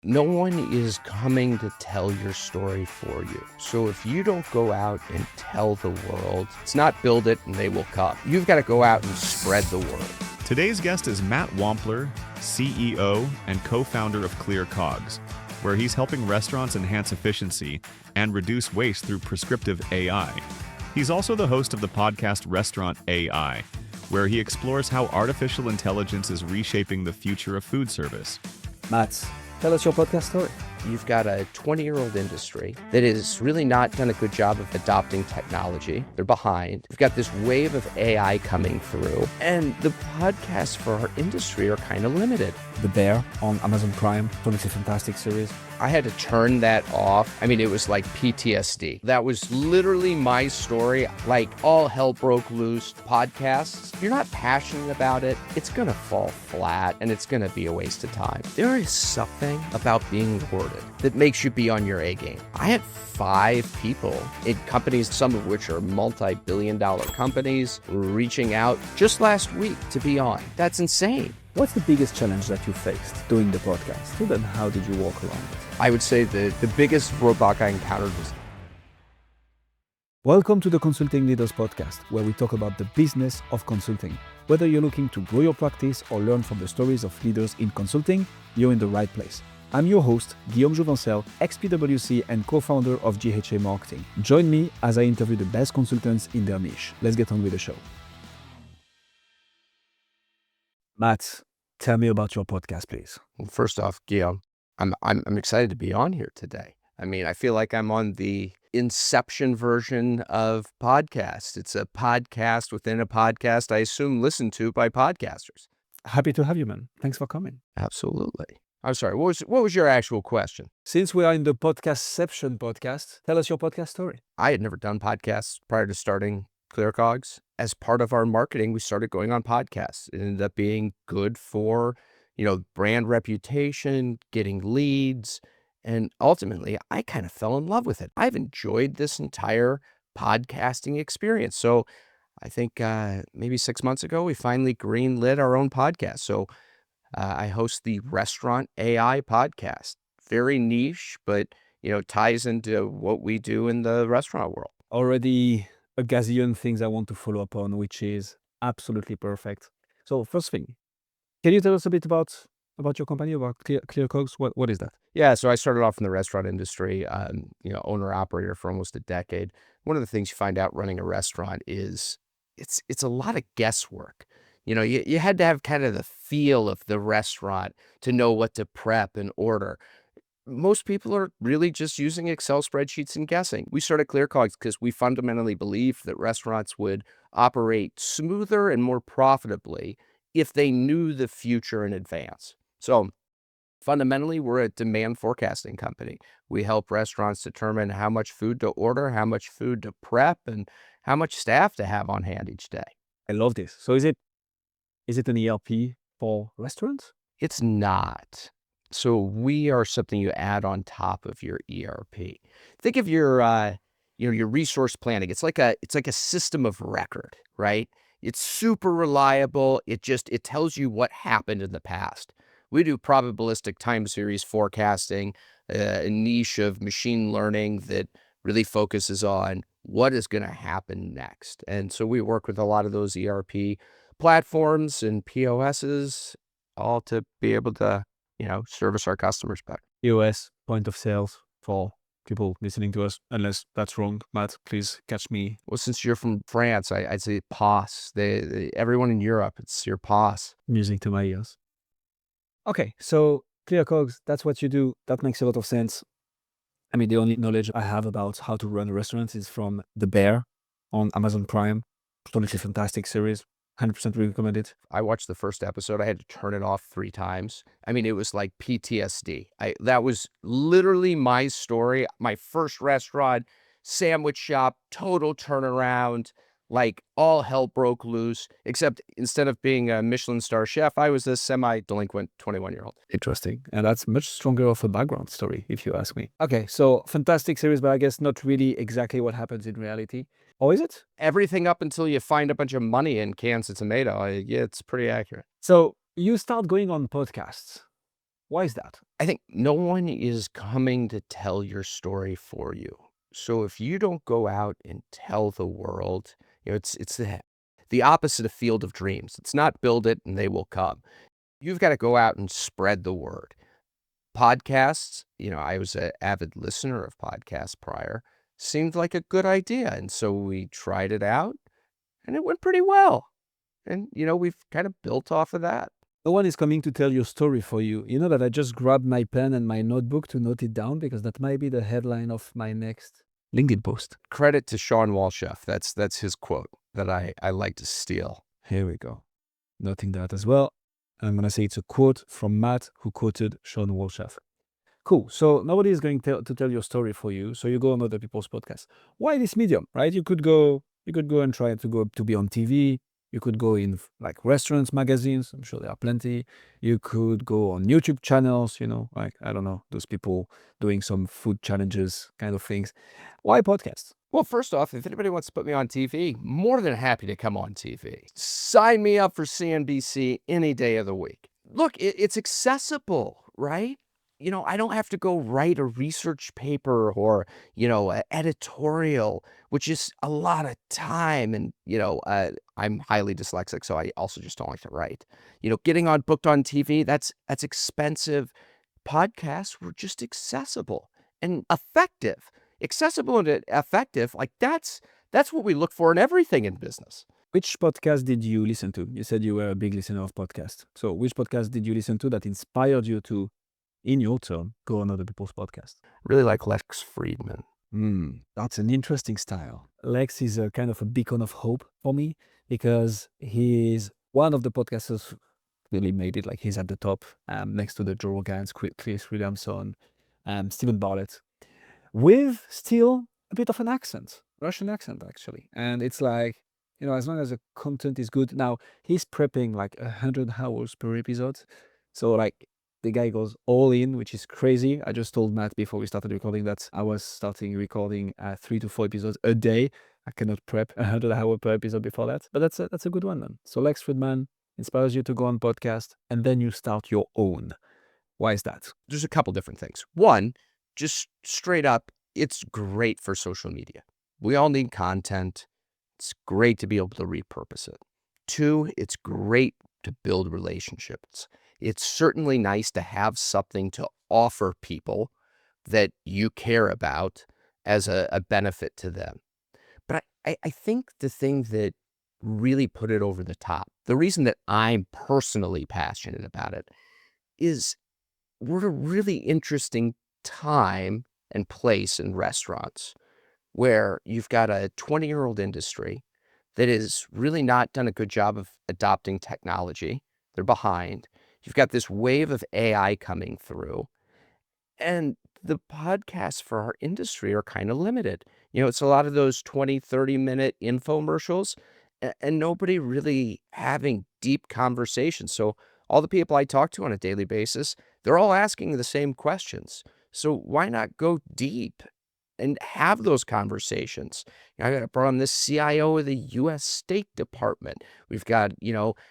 No one is coming to tell your story for you. So if you don't go out and tell the world, it's not build it and they will come. You've got to go out and spread the word. Today's guest is Matt Wampler, CEO and co-founder of ClearCOGS, where he's helping restaurants enhance efficiency and reduce waste through prescriptive AI. He's also the host of the podcast Restaurant AI, where he explores how artificial intelligence is reshaping the future of food service. Matt, tell us your podcast story. You've got a 20-year-old industry that has really not done a good job of adopting technology. They're behind. We've got this wave of AI coming through, and the podcasts for our industry are kind of limited. The Bear on Amazon Prime, it's a fantastic series. I had to turn that off. I mean, it was like PTSD. That was literally my story. Like, all hell broke loose. Podcasts, if you're not passionate about it, it's going to fall flat and it's going to be a waste of time. There is something about being rewarded that makes you be on your A game. I had 5 people in companies, some of which are multi-billion-dollar companies, reaching out just last week to be on. That's insane. What's the biggest challenge that you faced doing the podcast? And how did you walk around it? I would say the biggest roadblock I encountered was... Welcome to the Consulting Leaders Podcast, where we talk about the business of consulting. Whether you're looking to grow your practice or learn from the stories of leaders in consulting, you're in the right place. I'm your host, Guillaume Jouvencel, ex-PwC and co-founder of GHA Marketing. Join me as I interview the best consultants in their niche. Let's get on with the show. Matt, tell me about your podcast, please. Well, first off, Guillaume, I'm excited to be on here today. I mean, I feel like I'm on the inception version of podcast. It's a podcast within a podcast, I assume, listened to by podcasters. Happy to have you, man. Thanks for coming. Absolutely. I'm sorry, what was your actual question? Since we are in the Podcastception podcast, tell us your podcast story. I had never done podcasts prior to starting ClearCOGS. As part of our marketing, we started going on podcasts. It ended up being good for, brand reputation, getting leads, and ultimately, I kind of fell in love with it. I've enjoyed this entire podcasting experience. So I think maybe 6 months ago, we finally greenlit our own podcast. So I host the Restaurant AI podcast. Very niche, but, ties into what we do in the restaurant world. Already a gazillion things I want to follow up on, which is absolutely perfect. So first thing, can you tell us a bit about your company, about ClearCOGS? What is that? Yeah, so I started off in the restaurant industry, owner-operator for almost a decade. One of the things you find out running a restaurant is it's a lot of guesswork. You had to have kind of the feel of the restaurant to know what to prep and order. Most people are really just using Excel spreadsheets and guessing. We started ClearCOGS because we fundamentally believed that restaurants would operate smoother and more profitably if they knew the future in advance. So fundamentally, we're a demand forecasting company. We help restaurants determine how much food to order, how much food to prep, and how much staff to have on hand each day. I love this. So is it an ERP for restaurants? It's not. So we are something you add on top of your ERP. Think of your resource planning. It's like a system of record, right? It's super reliable. It tells you what happened in the past. We do probabilistic time series forecasting, a niche of machine learning that really focuses on what is going to happen next. And so we work with a lot of those ERP platforms and POSs, all to be able to service our customers better. POS, point of sales, for people listening to us, unless that's wrong. Matt, please catch me. Well, since you're from France, I'd say POS. Everyone in Europe, it's your POS. Music to my ears. Okay, so ClearCOGS, that's what you do. That makes a lot of sense. I mean, the only knowledge I have about how to run a restaurant is from The Bear on Amazon Prime. Totally fantastic series. 100% recommend it. I watched the first episode. I had to turn it off 3 times. I mean, it was like PTSD. That was literally my story. My first restaurant, sandwich shop, total turnaround. Like, all hell broke loose, except instead of being a Michelin star chef, I was a semi-delinquent 21-year-old. Interesting. And that's much stronger of a background story, if you ask me. Okay, so fantastic series, but I guess not really exactly what happens in reality. Or is it? Everything up until you find a bunch of money in cans of tomato. Yeah, it's pretty accurate. So you start going on podcasts. Why is that? I think no one is coming to tell your story for you. So if you don't go out and tell the world, it's the opposite of Field of Dreams. It's not build it and they will come. You've got to go out and spread the word. Podcasts, I was an avid listener of podcasts prior, seemed like a good idea. And so we tried it out and it went pretty well. And, we've kind of built off of that. No one is coming to tell your story for you. You know that I just grabbed my pen and my notebook to note it down because that might be the headline of my next LinkedIn post. Credit to Sean Walchef. That's his quote that I like to steal. Here we go. Noting that as well. I'm going to say it's a quote from Matt, who quoted Sean Walchef. Cool. So nobody is going to tell your story for you. So you go on other people's podcasts. Why this medium, right? You could go and try to be on TV. You could go in like restaurants, magazines. I'm sure there are plenty. You could go on YouTube channels, like, I don't know, those people doing some food challenges kind of things. Why podcasts? Well, first off, if anybody wants to put me on TV, more than happy to come on TV. Sign me up for CNBC any day of the week. Look, it's accessible, right? I don't have to go write a research paper or, an editorial, which is a lot of time. And, I'm highly dyslexic, so I also just don't like to write. Getting booked on TV, that's expensive. Podcasts were just accessible and effective. Accessible and effective, like that's what we look for in everything in business. Which podcast did you listen to? You said you were a big listener of podcasts. So which podcast did you listen to that inspired you to, in your turn, go on other people's podcasts? Really like Lex Friedman. That's an interesting style. Lex is a kind of a beacon of hope for me because he's one of the podcasters really made it. Like, he's at the top, next to the Joe Rogans, Chris Williamson, Stephen Bartlett, with still a bit of an accent, Russian accent actually. And it's like, as long as the content is good. Now, he's prepping like 100 hours per episode. So like, the guy goes all in, which is crazy. I just told Matt before we started recording that I was starting recording 3 to 4 episodes a day. I cannot prep 100 hours per episode before that. But that's a good one then. So Lex Friedman inspires you to go on podcast, and then you start your own. Why is that? There's a couple different things. One, just straight up, it's great for social media. We all need content. It's great to be able to repurpose it. Two, it's great to build relationships. It's certainly nice to have something to offer people that you care about as a benefit to them. But I think the thing that really put it over the top, the reason that I'm personally passionate about it, is we're at a really interesting time and place in restaurants where you've got a 20-year-old industry that has really not done a good job of adopting technology. They're behind. You've got this wave of AI coming through, and the podcasts for our industry are kind of limited. It's a lot of those 20, 30-minute infomercials and nobody really having deep conversations. So all the people I talk to on a daily basis, they're all asking the same questions. So why not go deep and have those conversations? I got brought on this CIO of the U.S. State Department. We've got,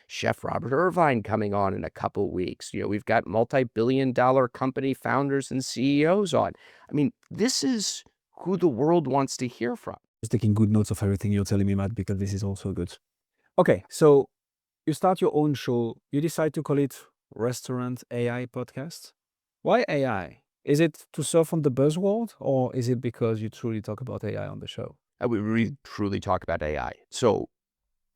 Chef Robert Irvine coming on in a couple of weeks. We've got multi-billion-dollar company founders and CEOs on. I mean, this is who the world wants to hear from. Just taking good notes of everything you're telling me, Matt, because this is also good. Okay, so you start your own show. You decide to call it Restaurant AI Podcast. Why AI? Is it to surf on the buzzword, or is it because you truly talk about AI on the show? We really truly talk about AI. So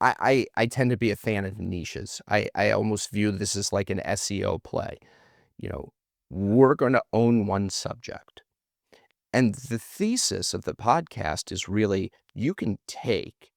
I tend to be a fan of niches. I almost view this as like an SEO play. We're going to own one subject. And the thesis of the podcast is really, you can take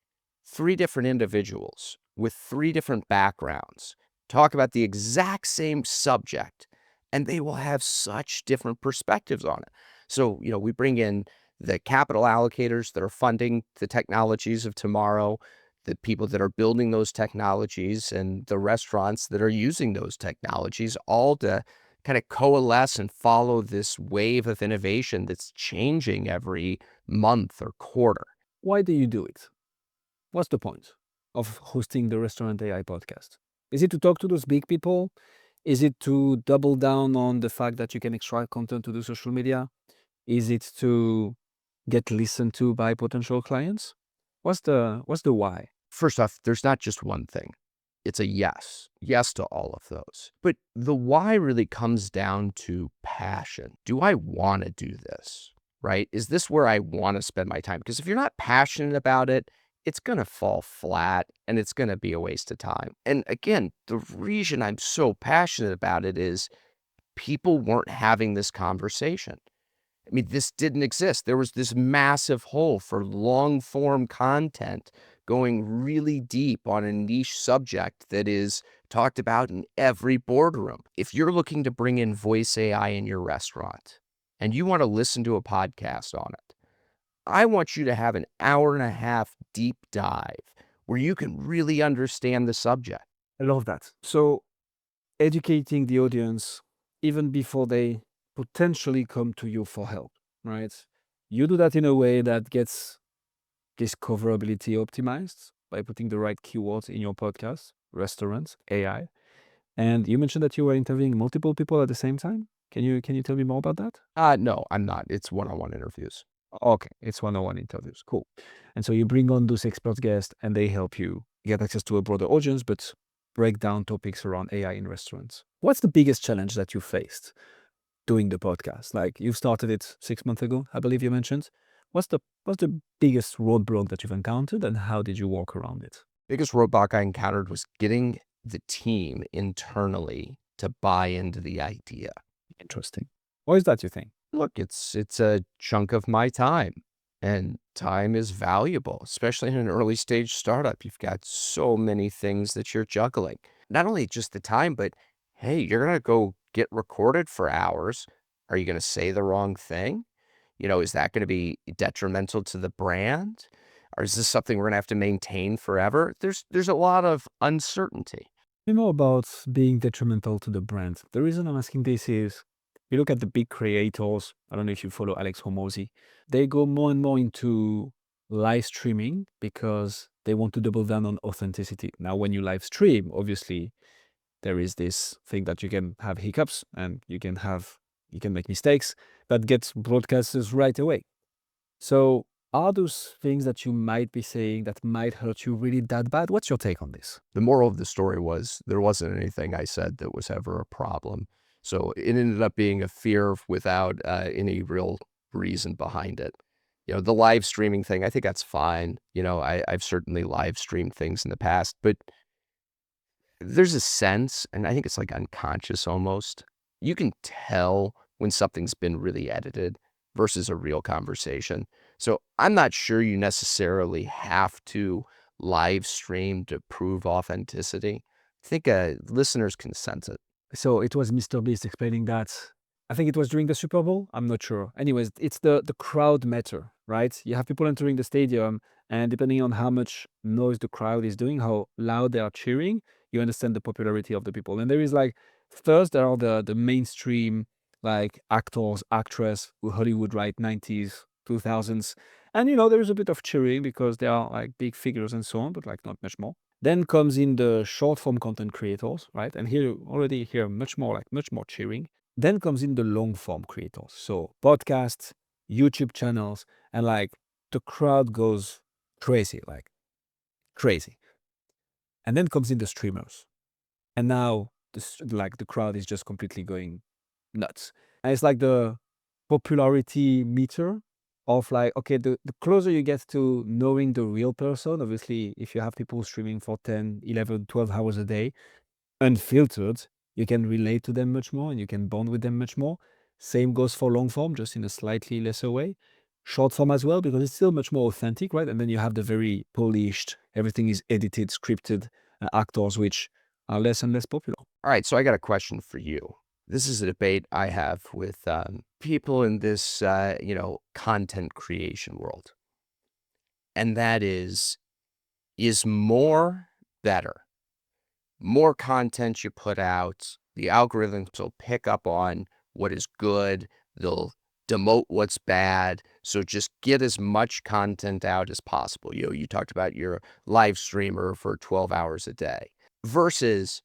3 different individuals with 3 different backgrounds, talk about the exact same subject, and they will have such different perspectives on it. So, we bring in the capital allocators that are funding the technologies of tomorrow, the people that are building those technologies, and the restaurants that are using those technologies, all to kind of coalesce and follow this wave of innovation that's changing every month or quarter. Why do you do it? What's the point of hosting the Restaurant AI podcast? Is it to talk to those big people? Is it to double down on the fact that you can extract content to do social media? Is it to get listened to by potential clients? What's the why? First off, there's not just one thing. It's a yes to all of those. But the why really comes down to passion. Do I want to do this? Right? Is this where I want to spend my time? Because if you're not passionate about it, it's going to fall flat and it's going to be a waste of time. And again, the reason I'm so passionate about it is people weren't having this conversation. I mean, this didn't exist. There was this massive hole for long form content going really deep on a niche subject that is talked about in every boardroom. If you're looking to bring in voice AI in your restaurant and you want to listen to a podcast on it, I want you to have an hour and a half deep dive where you can really understand the subject. I love that. So educating the audience even before they potentially come to you for help, right? You do that in a way that gets discoverability optimized by putting the right keywords in your podcast, restaurants, AI. And you mentioned that you were interviewing multiple people at the same time. Can you tell me more about that? No, I'm not. It's one-on-one interviews. Okay, it's one-on-one interviews. Cool. And so you bring on those expert guests and they help you get access to a broader audience, but break down topics around AI in restaurants. What's the biggest challenge that you faced doing the podcast? Like you started it 6 months ago, I believe you mentioned. What's the biggest roadblock that you've encountered and how did you walk around it? Biggest roadblock I encountered was getting the team internally to buy into the idea. Interesting. Why is that, you think? Look, it's a chunk of my time, and time is valuable, especially in an early stage startup. You've got so many things that you're juggling. Not only just the time, but hey, you're gonna go get recorded for hours. Are you gonna say the wrong thing? Is that gonna be detrimental to the brand? Or is this something we're gonna have to maintain forever? There's a lot of uncertainty. You know about being detrimental to the brand. The reason I'm asking this is you look at the big creators. I don't know if you follow Alex Hormozy. They go more and more into live streaming because they want to double down on authenticity. Now, when you live stream, obviously there is this thing that you can have hiccups and you can make mistakes that gets broadcasters right away. So are those things that you might be saying that might hurt you really that bad? What's your take on this? The moral of the story was there wasn't anything I said that was ever a problem. So it ended up being a fear without any real reason behind it. The live streaming thing, I think that's fine. I've certainly live streamed things in the past, but there's a sense, and I think it's like unconscious almost. You can tell when something's been really edited versus a real conversation. So I'm not sure you necessarily have to live stream to prove authenticity. I think listeners can sense it. So it was Mr. Beast explaining that. I think it was during the Super Bowl. I'm not sure. Anyways, it's the crowd matter, right? You have people entering the stadium, and depending on how much noise the crowd is doing, how loud they are cheering, you understand the popularity of the people. And there is like first there are the mainstream like actors, actress who Hollywood right 90s, 2000s. And there is a bit of cheering because they are like big figures and so on, but like not much more. Then comes in the short form content creators, right? And here you already hear much more cheering. Then comes in the long form creators. So podcasts, YouTube channels, and like the crowd goes crazy, like crazy. And then comes in the streamers. And now the crowd is just completely going nuts. And it's like the popularity meter of like, okay, the closer you get to knowing the real person, obviously, if you have people streaming for 10, 11, 12 hours a day, unfiltered, you can relate to them much more and you can bond with them much more. Same goes for long form, just in a slightly lesser way. Short form as well, because it's still much more authentic, right? And then you have the very polished, everything is edited, scripted actors, which are less and less popular. All right, so I got a question for you. This is a debate I have with people in this, content creation world. And that is more better? More content you put out, the algorithms will pick up on what is good. They'll demote what's bad. So just get as much content out as possible. You talked about your live streamer for 12 hours a day versus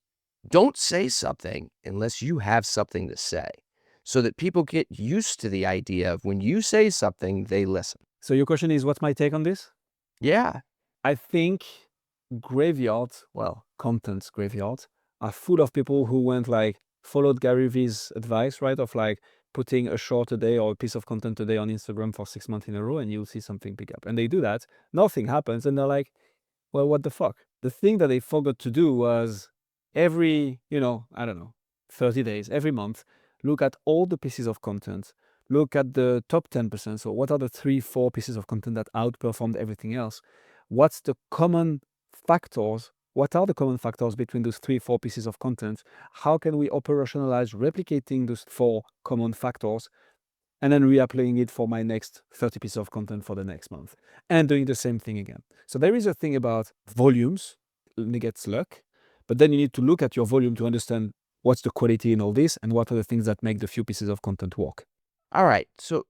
Don't say something unless you have something to say so that people get used to the idea of when you say something, they listen. So your question is, what's my take on this? Yeah. I think graveyards, well, content graveyards, are full of people who went like followed Gary Vee's advice, right? Of like putting a short a day or a piece of content a day on Instagram for 6 months in a row, and you'll see something pick up. And they do that, nothing happens, and they're like, well, what the fuck? The thing that they forgot to do was every, I don't know, 30 days, every month, look at all the pieces of content, look at the top 10%. So, what are the 3, 4 pieces of content that outperformed everything else? What's the common factors? What are the common factors between those 3, 4 pieces of content? How can we operationalize replicating those 4 common factors and then reapplying it for my next 30 pieces of content for the next month and doing the same thing again? So there is a thing about volumes negate luck, but then you need to look at your volume to understand what's the quality in all this and what are the things that make the few pieces of content work. All right. So,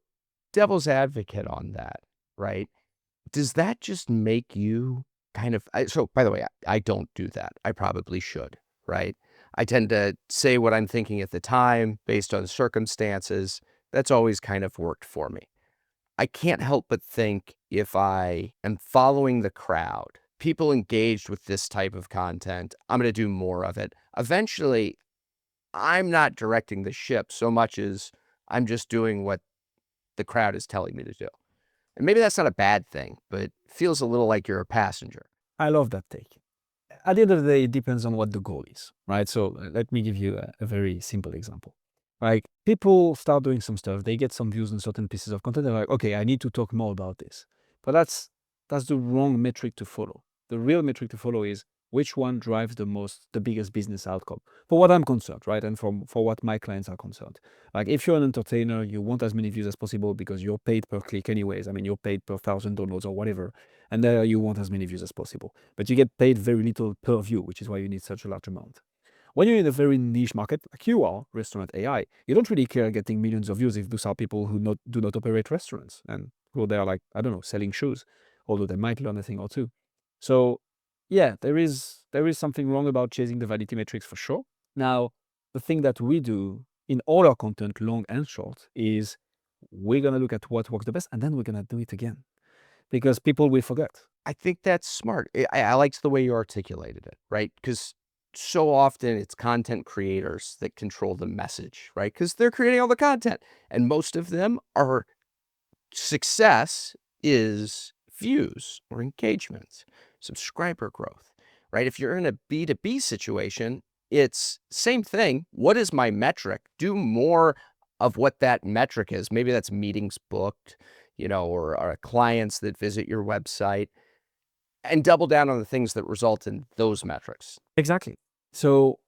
devil's advocate on that, right? Does that just make you kind of so by the way, I don't do that. I probably should, right? I tend to say what I'm thinking at the time based on circumstances. That's always kind of worked for me. I can't help but think if I am following the crowd, people engaged with this type of content, I'm going to do more of it. Eventually, I'm not directing the ship so much as I'm just doing what the crowd is telling me to do. And maybe that's not a bad thing, but it feels a little like you're a passenger. I love that take. At the end of the day, it depends on what the goal is, right? So let me give you a very simple example. Like people start doing some stuff, they get some views on certain pieces of content. They're like, okay, I need to talk more about this. But that's the wrong metric to follow. The real metric to follow is which one drives the biggest business outcome. For what I'm concerned, right? And for what my clients are concerned. Like if you're an entertainer, you want as many views as possible because you're paid per click anyways. I mean, you're paid per 1,000 downloads or whatever. And there you want as many views as possible. But you get paid very little per view, which is why you need such a large amount. When you're in a very niche market, like you are, restaurant AI, you don't really care getting millions of views if those are people who do not operate restaurants and who they are like, I don't know, selling shoes, although they might learn a thing or two. So yeah, there is something wrong about chasing the vanity metrics for sure. Now, the thing that we do in all our content, long and short, is we're going to look at what works the best and then we're going to do it again because people will forget. I think that's smart. I liked the way you articulated it, right? Because so often it's content creators that control the message, right? Because they're creating all the content. And most of them are success is views or engagements, subscriber growth, right? If you're in a B2B situation, it's same thing. What is my metric? Do more of what that metric is. Maybe that's meetings booked, or clients that visit your website, and double down on the things that result in those metrics. Exactly. So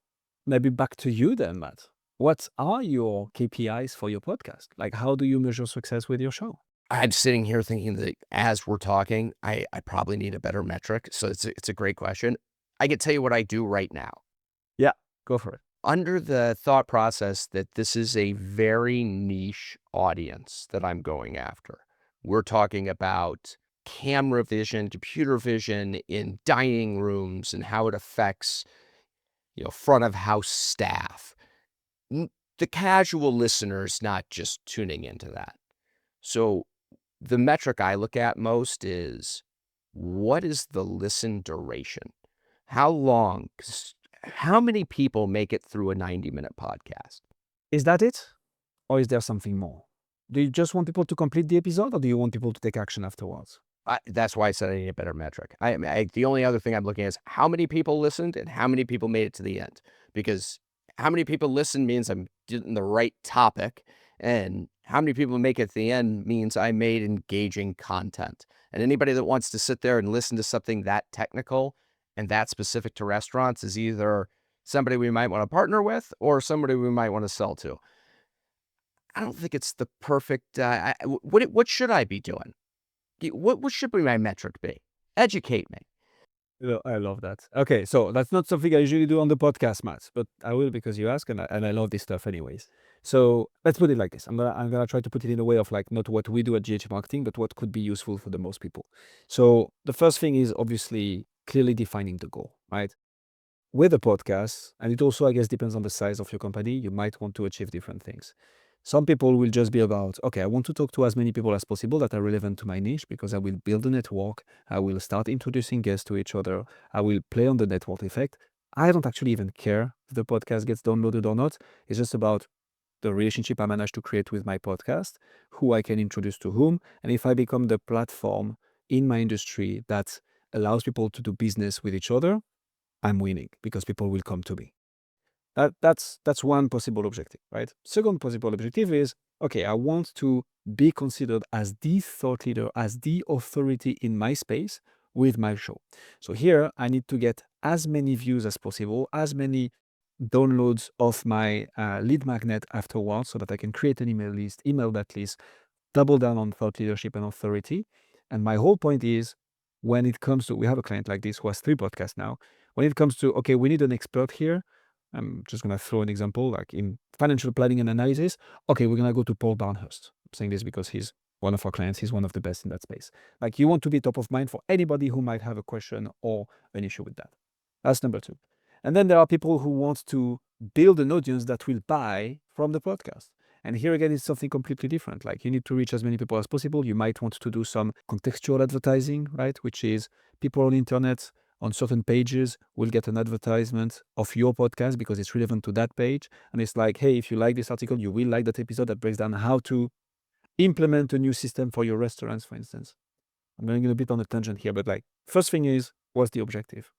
maybe back to you then, Matt. What are your KPIs for your podcast? Like, how do you measure success with your show? I'm sitting here thinking that as we're talking, I probably need a better metric. So it's a great question. I can tell you what I do right now. Yeah, go for it. Under the thought process that this is a very niche audience that I'm going after. We're talking about camera vision, computer vision in dining rooms and how it affects, front of house staff. The casual listener's not just tuning into that. So the metric I look at most is what is the listen duration? How long? How many people make it through a 90-minute podcast? Is that it? Or is there something more? Do you just want people to complete the episode or do you want people to take action afterwards? That's why I said I need a better metric. The only other thing I'm looking at is how many people listened and how many people made it to the end. Because how many people listen means I'm getting the right topic, and how many people make it to the end means I made engaging content. And anybody that wants to sit there and listen to something that technical and that specific to restaurants is either somebody we might want to partner with or somebody we might want to sell to. I don't think it's the perfect. What should I be doing? What should be my metric be? Educate me. I love that. Okay, so that's not something I usually do on the podcast, Matt, but I will because you ask, and I love this stuff anyways. So let's put it like this. I'm gonna try to put it in a way of like not what we do at GH Marketing, but what could be useful for the most people. So the first thing is obviously clearly defining the goal, right? with a podcast, and it also, I guess, depends on the size of your company, you might want to achieve different things. Some people will just be about, okay, I want to talk to as many people as possible that are relevant to my niche because I will build a network. I will start introducing guests to each other. I will play on the network effect. I don't actually even care if the podcast gets downloaded or not. It's just about the relationship I managed to create with my podcast, who I can introduce to whom, and if I become the platform in my industry that allows people to do business with each other, I'm winning because people will come to me. That's one possible objective, right? Second possible objective is, okay, I want to be considered as the thought leader, as the authority in my space with my show. So here I need to get as many views as possible, as many downloads of my lead magnet afterwards so that I can create an email list, email that list, double down on thought leadership and authority. And my whole point is, when it comes to, we have a client like this who has 3 podcasts now. When it comes to, okay, we need an expert here. I'm just going to throw an example, like in financial planning and analysis. Okay, we're going to go to Paul Barnhurst. I'm saying this because he's one of our clients. He's one of the best in that space. Like, you want to be top of mind for anybody who might have a question or an issue with that. That's number 2. And then there are people who want to build an audience that will buy from the podcast. And here again, it's something completely different. Like, you need to reach as many people as possible. You might want to do some contextual advertising, right? Which is people on the internet on certain pages will get an advertisement of your podcast because it's relevant to that page. And it's like, hey, if you like this article, you will like that episode that breaks down how to implement a new system for your restaurants, for instance. I'm going a bit on a tangent here, but like, first thing is, what's the objective?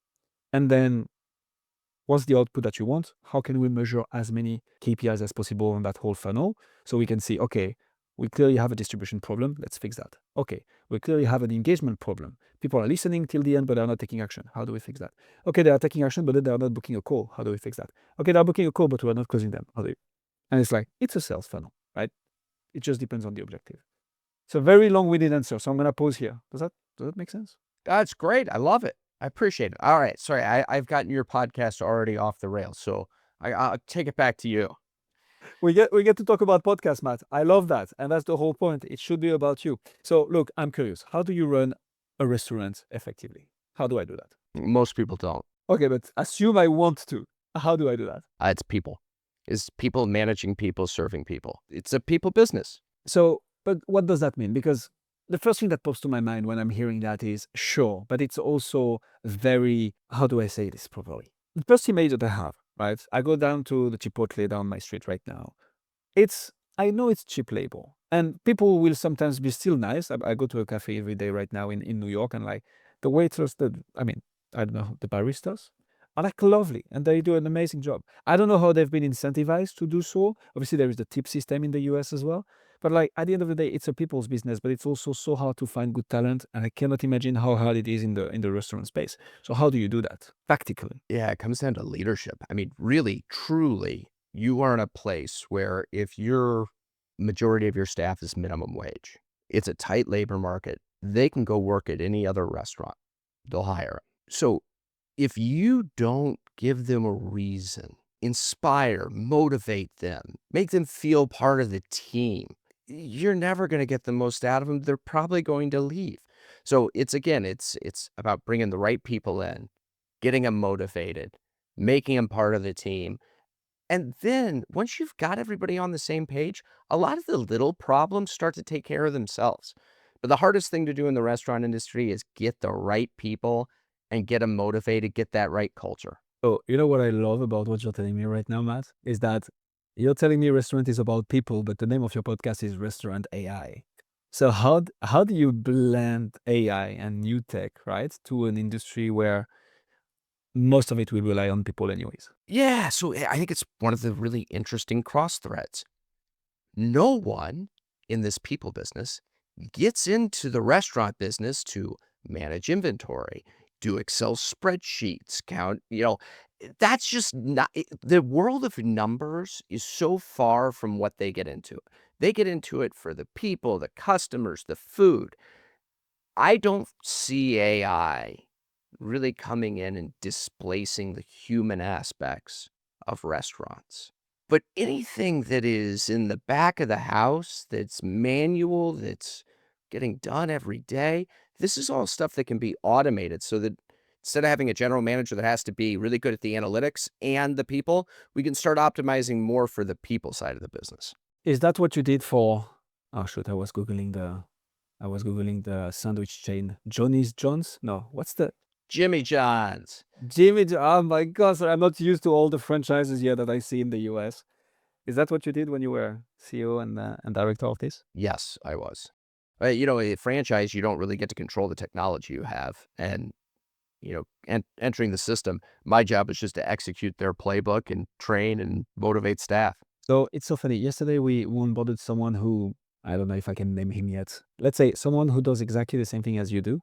And then what's the output that you want? How can we measure as many KPIs as possible on that whole funnel so we can see, okay, we clearly have a distribution problem. Let's fix that. Okay, we clearly have an engagement problem. People are listening till the end, but they're not taking action. How do we fix that? Okay, they are taking action, but then they are not booking a call. How do we fix that? Okay, they are booking a call, but we're not closing them. How do you? And it's like, it's a sales funnel, right? It just depends on the objective. It's a very long-winded answer, so I'm going to pause here. Does that make sense? That's great. I love it. I appreciate it. All right. Sorry, I've gotten your podcast already off the rails, so I'll take it back to you. We get to talk about podcasts, Matt. I love that. And that's the whole point. It should be about you. So look, I'm curious. How do you run a restaurant effectively? How do I do that? Most people don't. Okay, but assume I want to. How do I do that? It's people. It's people managing people, serving people. It's a people business. So, but what does that mean? Because the first thing that pops to my mind when I'm hearing that is, sure, but it's also very, how do I say this properly? The first image that I have, right? I go down to the Chipotle down my street right now. I know it's cheap labor, and people will sometimes be still nice. I go to a cafe every day right now in New York, and like the waiters, I don't know, the baristas are like lovely, and they do an amazing job. I don't know how they've been incentivized to do so. Obviously, there is the tip system in the US as well. But like, at the end of the day, it's a people's business, but it's also so hard to find good talent, and I cannot imagine how hard it is in the restaurant space. So how do you do that practically? Yeah, it comes down to leadership. I mean, really, truly, you are in a place where if your majority of your staff is minimum wage, it's a tight labor market. They can go work at any other restaurant. They'll hire 'em. So if you don't give them a reason, inspire, motivate them, make them feel part of the team, you're never going to get the most out of them. They're probably going to leave. So it's about bringing the right people in, getting them motivated, making them part of the team. And then once you've got everybody on the same page, a lot of the little problems start to take care of themselves. But the hardest thing to do in the restaurant industry is get the right people and get them motivated, get that right culture. So, you know what I love about what you're telling me right now, Matt, is that you're telling me restaurant is about people, but the name of your podcast is Restaurant AI. So how do you blend AI and new tech, right, to an industry where most of it will rely on people anyways? Yeah, so I think it's one of the really interesting cross threads. No one in this people business gets into the restaurant business to manage inventory, do Excel spreadsheets, count, that's just not the world of numbers is so far from what they get into. They get into it for the people, the customers, the food. I don't see AI really coming in and displacing the human aspects of restaurants. But anything that is in the back of the house, that's manual, that's getting done every day, this is all stuff that can be automated so that Instead of having a general manager that has to be really good at the analytics and the people, we can start optimizing more for the people side of the business. Is that what you did for? Oh shoot, I was googling the sandwich chain. Johnny's John's? No, what's the Jimmy John's. Oh my God, sorry, I'm not used to all the franchises yet that I see in the US. Is that what you did when you were CEO and director of this? Yes, I was. A franchise, you don't really get to control the technology you have. And, entering the system, my job was just to execute their playbook and train and motivate staff. So it's so funny. Yesterday we onboarded someone who, I don't know if I can name him yet. Let's say someone who does exactly the same thing as you do,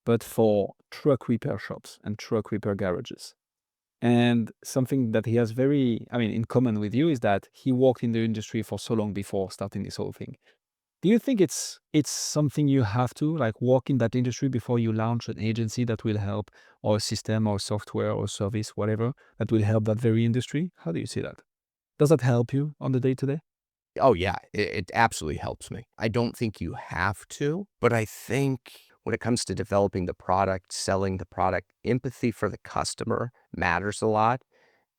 but for truck repair shops and truck repair garages. And something that he has in common with you is that he worked in the industry for so long before starting this whole thing. Do you think it's something you have to like work in that industry before you launch an agency that will help, or a system or software or service, whatever, that will help that very industry? How do you see that? Does that help you on the day to day? Oh, yeah, it absolutely helps me. I don't think you have to, but I think when it comes to developing the product, selling the product, empathy for the customer matters a lot.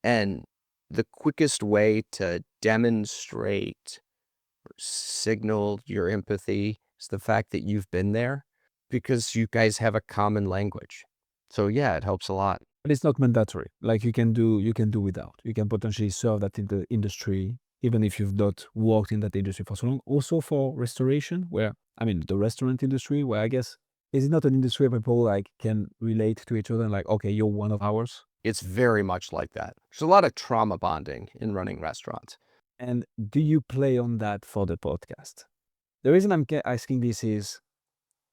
And the quickest way to demonstrate or signal your empathy is the fact that you've been there because you guys have a common language. So yeah, it helps a lot. But it's not mandatory. Like you can do without. You can potentially serve that in the industry, even if you've not worked in that industry for so long. Also for restoration, where the restaurant industry, where I guess is it not an industry where people like can relate to each other and like, okay, you're one of ours. It's very much like that. There's a lot of trauma bonding in running restaurants. And do you play on that for the podcast? The reason I'm asking this is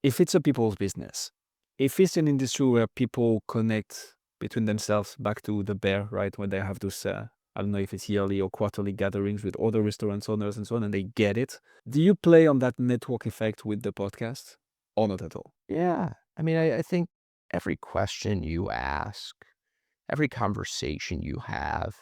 if it's a people's business, if it's an industry where people connect between themselves back to the bear, right? When they have those, I don't know if it's yearly or quarterly gatherings with other restaurant owners and so on, and they get it. Do you play on that network effect with the podcast or not at all? Yeah. I think every question you ask, every conversation you have,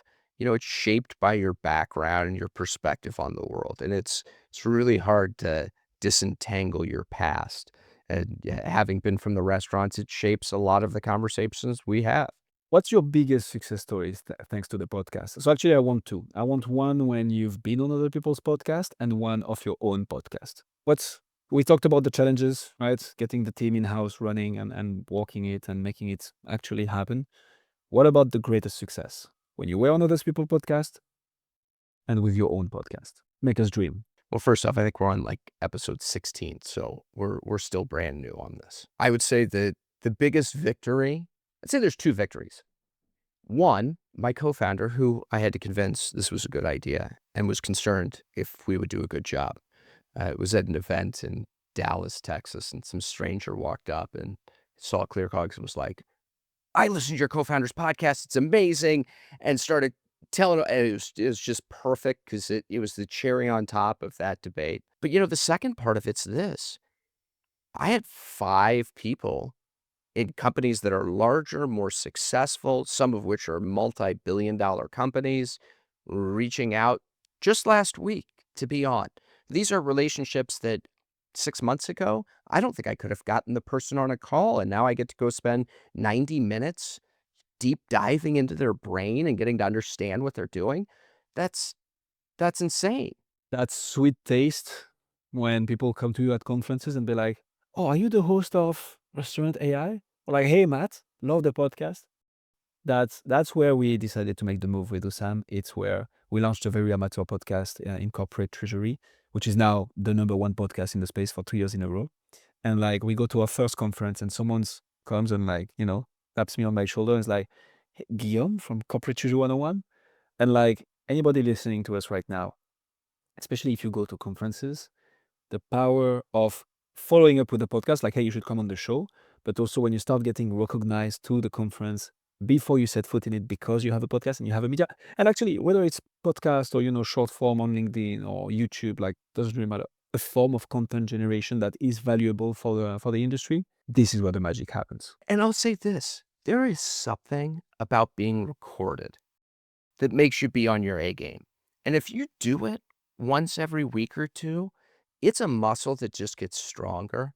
it's shaped by your background and your perspective on the world. And it's really hard to disentangle your past. And yeah, having been from the restaurants, it shapes a lot of the conversations we have. What's your biggest success stories thanks to the podcast? So actually, I want two. I want one when you've been on other people's podcast and one of your own podcast. We talked about the challenges, right? Getting the team in-house running and walking it and making it actually happen. What about the greatest success? When you were on other people's podcast and with your own podcast? Make us dream. Well, first off, I think we're on like episode 16, so we're still brand new on this. I would say that the biggest victory, I'd say there's two victories. One, my co-founder, who I had to convince this was a good idea and was concerned if we would do a good job. It was at an event in Dallas, Texas, and some stranger walked up and saw ClearCOGS and was like, I listened to your co-founder's podcast. It's amazing. And started telling it was just perfect because it was the cherry on top of that debate. But the second part of it's this. I had 5 people in companies that are larger, more successful, some of which are multi-billion-dollar companies, reaching out just last week to be on. These are relationships that 6 months ago, I don't think I could have gotten the person on a call, and now I get to go spend 90 minutes deep diving into their brain and getting to understand what they're doing. That's insane. That sweet taste when people come to you at conferences and be like, oh, are you the host of Restaurant AI? Or like, hey, Matt, love the podcast. That's where we decided to make the move with Usam. It's where we launched a very amateur podcast in corporate treasury, which is now the #1 podcast in the space for 2 years in a row. And like we go to our first conference and someone comes and taps me on my shoulder and is like, hey, Guillaume from Corporate Treasury 101. And like anybody listening to us right now, especially if you go to conferences, the power of following up with the podcast, like, hey, you should come on the show, but also when you start getting recognized to the conference before you set foot in it because you have a podcast and you have a media. And actually, whether it's podcast or, short form on LinkedIn or YouTube, like, doesn't really matter. A form of content generation that is valuable for the industry, this is where the magic happens. And I'll say this, there is something about being recorded that makes you be on your A game. And if you do it once every week or two, it's a muscle that just gets stronger,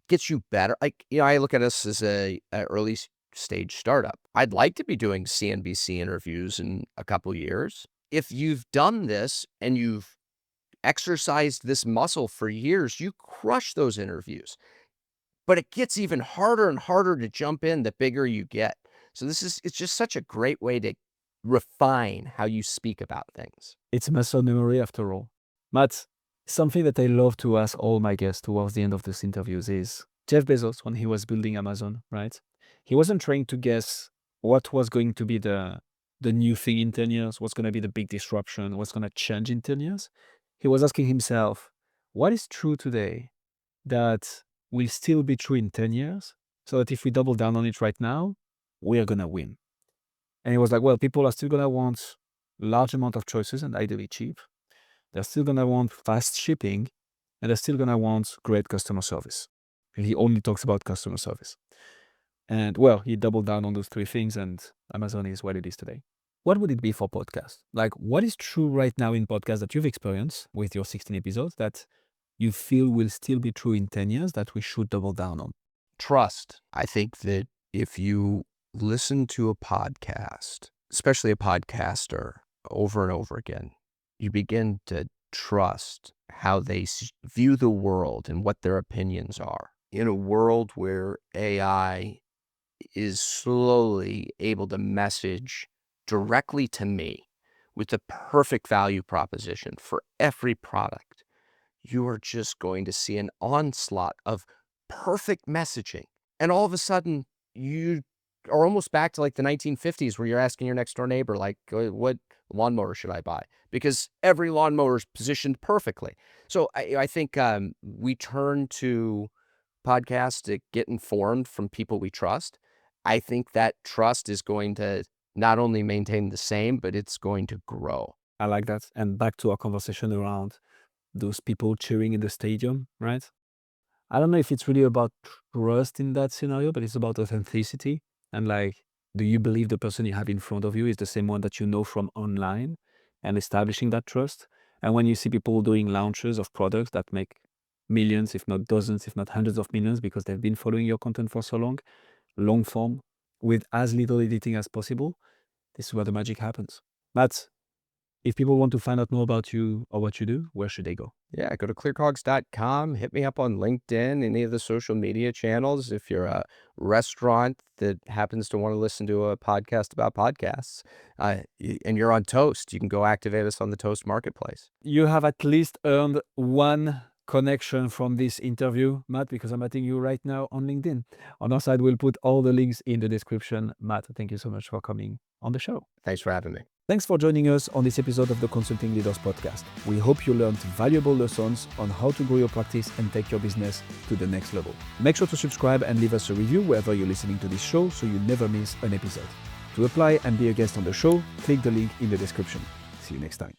gets you better. Like, I look at us as a early stage startup. I'd like to be doing CNBC interviews in a couple years. If you've done this and you've exercised this muscle for years, you crush those interviews. But it gets even harder and harder to jump in the bigger you get. So it's just such a great way to refine how you speak about things. It's muscle memory after all. Matt, something that I love to ask all my guests towards the end of these interviews is Jeff Bezos, when he was building Amazon, right? He wasn't trying to guess what was going to be the new thing in 10 years, what's going to be the big disruption, what's going to change in 10 years. He was asking himself, what is true today that will still be true in 10 years? So that if we double down on it right now, we are going to win. And he was like, well, people are still going to want large amount of choices and ideally cheap. They're still going to want fast shipping, and they're still going to want great customer service. And he only talks about customer service. And well, he doubled down on those three things, and Amazon is what it is today. What would it be for podcasts? Like, what is true right now in podcasts that you've experienced with your 16 episodes that you feel will still be true in 10 years that we should double down on? Trust. I think that if you listen to a podcast, especially a podcaster, over and over again, you begin to trust how they view the world and what their opinions are. In a world where AI is slowly able to message directly to me with the perfect value proposition for every product, you are just going to see an onslaught of perfect messaging. And all of a sudden, you are almost back to like the 1950s where you're asking your next door neighbor, like, what lawnmower should I buy? Because every lawnmower is positioned perfectly. So I think we turn to podcasts to get informed from people we trust. I think that trust is going to not only maintain the same, but it's going to grow. I like that. And back to our conversation around those people cheering in the stadium, right? I don't know if it's really about trust in that scenario, but it's about authenticity. And like, do you believe the person you have in front of you is the same one that you know from online, and establishing that trust? And when you see people doing launches of products that make millions, if not dozens, if not hundreds of millions, because they've been following your content for so long form, with as little editing as possible, this is where the magic happens. Matt, if people want to find out more about you or what you do, where should they go? Yeah, go to clearcogs.com, hit me up on LinkedIn, any of the social media channels. If you're a restaurant that happens to want to listen to a podcast about podcasts, and you're on Toast, you can go activate us on the Toast Marketplace. You have at least earned one connection from this interview, Matt, because I'm adding you right now on LinkedIn. On our side, we'll put all the links in the description. Matt, thank you so much for coming on the show. Thanks for having me. Thanks for joining us on this episode of the Consulting Leaders Podcast. We hope you learned valuable lessons on how to grow your practice and take your business to the next level. Make sure to subscribe and leave us a review wherever you're listening to this show so you never miss an episode. To apply and be a guest on the show, click the link in the description. See you next time.